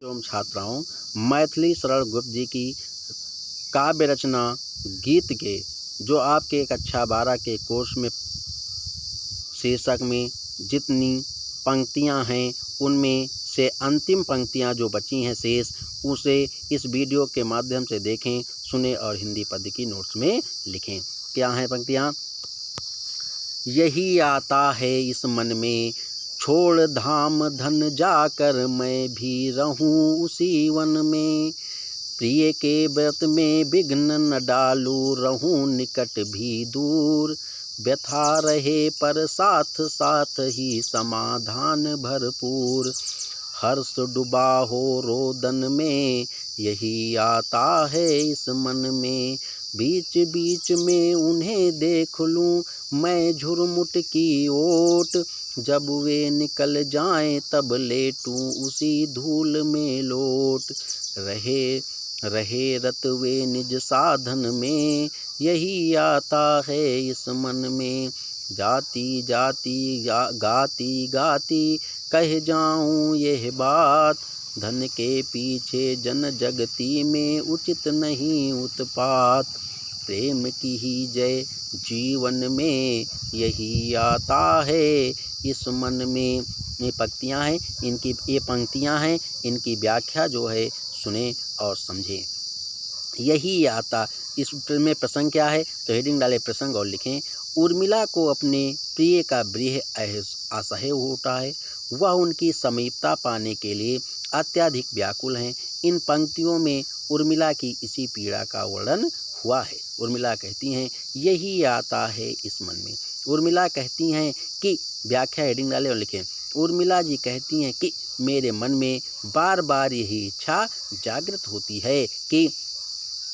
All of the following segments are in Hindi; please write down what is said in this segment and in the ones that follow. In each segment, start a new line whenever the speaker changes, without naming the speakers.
एवं छात्राओं, मैथिली शरण गुप्त जी की काव्य रचना गीत के जो आपके कक्षा 12 के कोर्स में शीर्षक में जितनी पंक्तियां हैं उनमें से अंतिम पंक्तियां जो बची हैं शेष, उसे इस वीडियो के माध्यम से देखें, सुने और हिंदी पद्य की नोट्स में लिखें। क्या हैं पंक्तियां? यही आता है इस मन में, छोड़ धाम धन जाकर मैं भी रहूं उसी वन में। प्रिय के व्रत में विघ्न न डालूं, रहूं निकट भी दूर। व्यथा रहे पर साथ साथ ही समाधान भरपूर। हर्ष डूबा हो रोदन में, यही आता है इस मन में। बीच बीच में उन्हें देख लूं मैं झुरमुट की ओट। जब वे निकल जाएं तब लेटूं उसी धूल में लोट। रहे रत वे निज साधन में, यही आता है इस मन में। जाती जाती गाती गाती कह जाऊं यह बात। धन के पीछे जन जगती में उचित नहीं उत्पात। प्रेम की ही जय जीवन में, यही आता है इस मन में। ये पंक्तियाँ हैं, ये पंक्तियाँ हैं, इनकी व्याख्या जो है सुने और समझें। यही आता, इसमें प्रसंग क्या है तो हेडिंग डालें प्रसंग और लिखें। उर्मिला को अपने प्रिय का विरह असह्य होता है। वह उनकी समीपता पाने के लिए अत्यधिक व्याकुल हैं। इन पंक्तियों में उर्मिला की इसी पीड़ा का वर्णन हुआ है। उर्मिला कहती हैं यही आता है इस मन में। उर्मिला कहती हैं कि, व्याख्या हेडिंग डालें और लिखें। उर्मिला जी कहती हैं कि मेरे मन में बार बार यही इच्छा जागृत होती है कि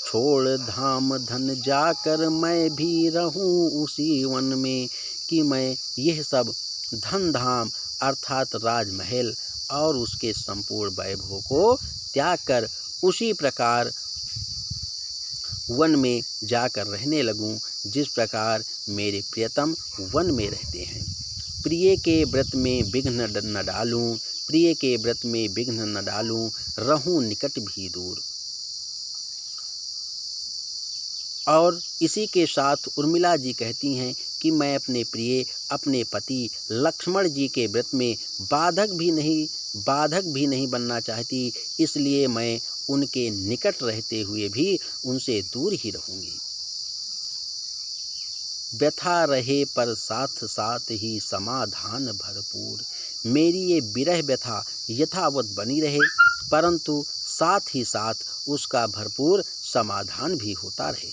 छोड़ धाम धन जाकर मैं भी रहूं उसी वन में। कि मैं यह सब धन धाम अर्थात राजमहल और उसके संपूर्ण वैभव को त्याग कर उसी प्रकार वन में जाकर रहने लगूं जिस प्रकार मेरे प्रियतम वन में रहते हैं। प्रिय के व्रत में विघ्न न डालूं, प्रिय के व्रत में विघ्न न डालूं, रहूं निकट भी दूर। और इसी के साथ उर्मिला जी कहती हैं कि मैं अपने प्रिय, अपने पति लक्ष्मण जी के व्रत में बाधक भी नहीं बनना चाहती, इसलिए मैं उनके निकट रहते हुए भी उनसे दूर ही रहूंगी। व्यथा रहे पर साथ साथ ही समाधान भरपूर। मेरी ये विरह व्यथा यथावत बनी रहे, परंतु साथ ही साथ उसका भरपूर समाधान भी होता रहे।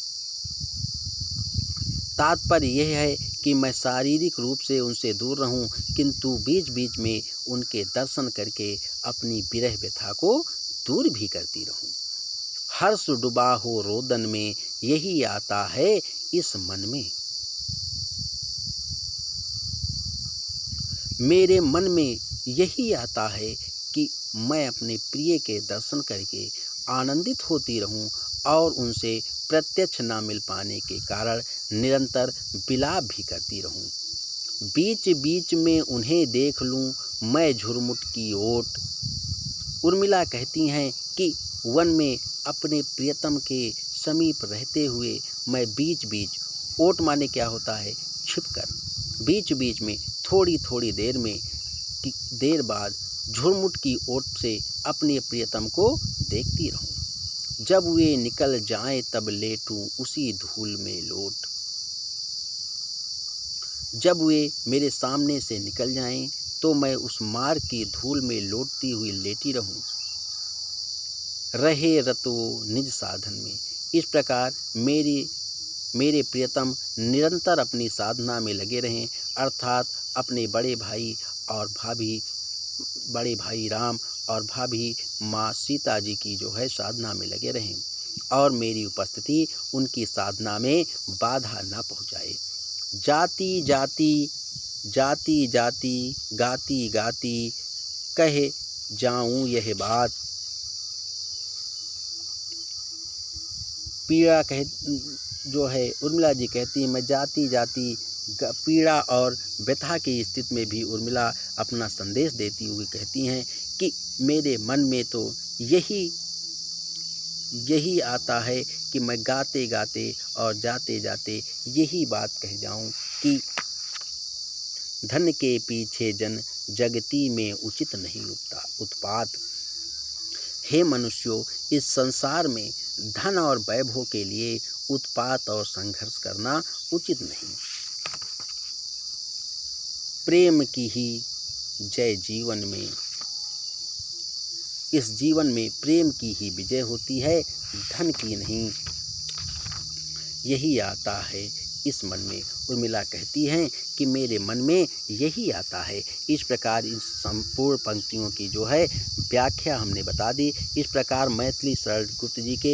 तात्पर्य यह है कि मैं शारीरिक रूप से उनसे दूर रहूं, किंतु बीच बीच में उनके दर्शन करके अपनी विरह व्यथा को दूर भी करती रहूं। हर्ष डूबा हो रोदन में, यही आता है इस मन में। मेरे मन में यही आता है कि मैं अपने प्रिय के दर्शन करके आनंदित होती रहूं और उनसे प्रत्यक्ष न मिल पाने के कारण निरंतर विलाप भी करती रहूं। बीच बीच में उन्हें देख लूं मैं झुरमुट की ओट। उर्मिला कहती हैं कि वन में अपने प्रियतम के समीप रहते हुए मैं बीच बीच, ओट माने क्या होता है छिपकर, बीच बीच में थोड़ी थोड़ी देर बाद झुरमुट की ओट से अपने प्रियतम को देखती रहूं। जब वे निकल जाएं तब लेटूं उसी धूल में लोट। जब वे मेरे सामने से निकल जाएं तो मैं उस मार्ग की धूल में लोटती हुई लेटी रहूं। रहे रतो निज साधन में। इस प्रकार मेरे प्रियतम निरंतर अपनी साधना में लगे रहें, अर्थात अपने बड़े भाई राम और भाभी माँ सीता जी की जो है साधना में लगे रहें और मेरी उपस्थिति उनकी साधना में बाधा न पहुँचाए। जाती जाती गाती गाती कह जाऊं यह बात। पीड़ा जो है उर्मिला जी कहती है, मैं जाती जाती पीड़ा और व्यथा की स्थिति में भी उर्मिला अपना संदेश देती हुई कहती हैं कि मेरे मन में तो यही आता है कि मैं गाते गाते और जाते जाते यही बात कह जाऊं कि धन के पीछे जन जगती में उचित नहीं उत्पात। हे मनुष्यों, इस संसार में धन और वैभव के लिए उत्पात और संघर्ष करना उचित नहीं। प्रेम की ही जय जीवन में, इस जीवन में प्रेम की ही विजय होती है, धन की नहीं। यही आता है इस मन में। उर्मिला कहती हैं कि मेरे मन में यही आता है। इस प्रकार इस संपूर्ण पंक्तियों की जो है व्याख्या हमने बता दी। इस प्रकार मैथिली शरण गुप्त जी के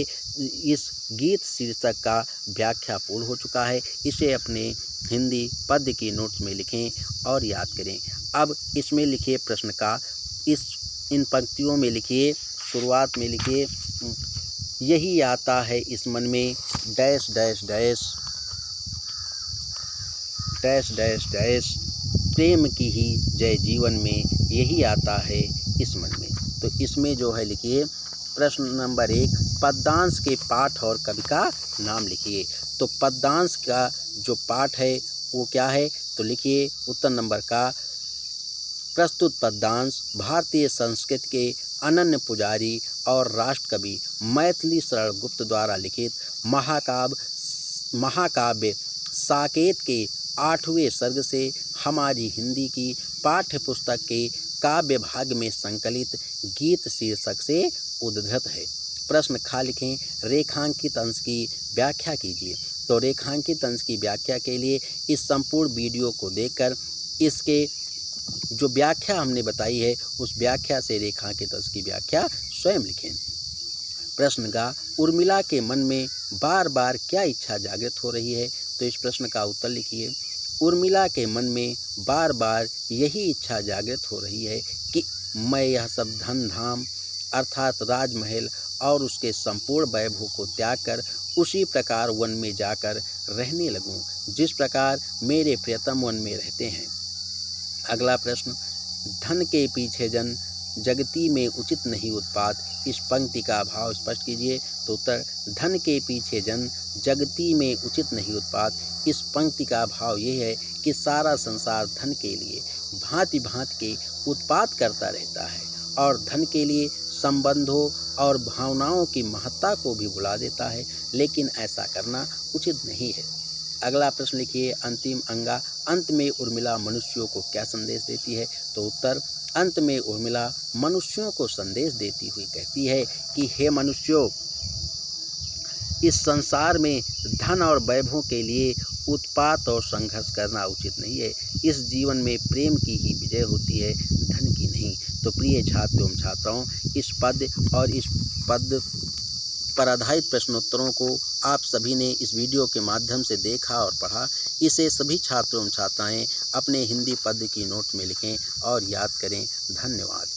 इस गीत शीर्षक का व्याख्या पूर्ण हो चुका है। इसे अपने हिंदी पद्य की नोट्स में लिखें और याद करें। अब इसमें लिखिए प्रश्न का, इन पंक्तियों में लिखिए, शुरुआत में लिखिए, यही आता है इस मन में dash dash dash dash dash dash, प्रेम की ही जय जीवन में, यही आता है इस मन में। तो इसमें जो है लिखिए प्रश्न नंबर 1, पद्यांश के पाठ और कवि का नाम लिखिए। तो पद्यांश का जो पाठ है वो क्या है, तो लिखिए उत्तर नंबर का, प्रस्तुत पद्यांश भारतीय संस्कृत के अनन्य पुजारी और राष्ट्र कवि मैथिली शरण गुप्त द्वारा लिखित महाकाव्य साकेत के 8वें सर्ग से हमारी हिंदी की पाठ्य पुस्तक के काव्य भाग में संकलित गीत शीर्षक से उद्धृत है। प्रश्न खा लिखें, रेखांकित अंश की व्याख्या कीजिए। तो रेखांकित अंश की व्याख्या के लिए इस संपूर्ण वीडियो को देखकर इसके जो व्याख्या हमने बताई है उस व्याख्या से रेखांकित अंश की व्याख्या स्वयं लिखें। प्रश्न का, उर्मिला के मन में बार बार क्या इच्छा जागृत हो रही है, तो इस प्रश्न का उत्तर लिखिए। उर्मिला के मन में बार बार यही इच्छा जागृत हो रही है कि मैं यह सब धन धाम अर्थात राजमहल और उसके संपूर्ण वैभव को त्याग कर उसी प्रकार वन में जाकर रहने लगूं जिस प्रकार मेरे प्रियतम वन में रहते हैं। अगला प्रश्न, धन के पीछे जन जगती में उचित नहीं उत्पात, इस पंक्ति का भाव स्पष्ट कीजिए। तो उत्तर, धन के पीछे जन जगती में उचित नहीं उत्पात, इस पंक्ति का भाव ये है कि सारा संसार धन के लिए भांति भांति के उत्पात करता रहता है और धन के लिए संबंधों और भावनाओं की महत्ता को भी भुला देता है, लेकिन ऐसा करना उचित नहीं है। अगला प्रश्न लिखिए, अंतिम अंगा, अंत में उर्मिला मनुष्यों को क्या संदेश देती है, तो उत्तर, अंत में उर्मिला मनुष्यों को संदेश देती हुई कहती है कि हे मनुष्यों, इस संसार में धन और वैभव के लिए उत्पात और संघर्ष करना उचित नहीं है। इस जीवन में प्रेम की ही विजय होती है, धन की नहीं। तो प्रिय छात्र एवं छात्राओं, इस पद और इस पद पर आधारित प्रश्नोत्तरों को आप सभी ने इस वीडियो के माध्यम से देखा और पढ़ा। इसे सभी छात्र एवं छात्राएं अपने हिंदी पद्य की नोट में लिखें और याद करें। धन्यवाद।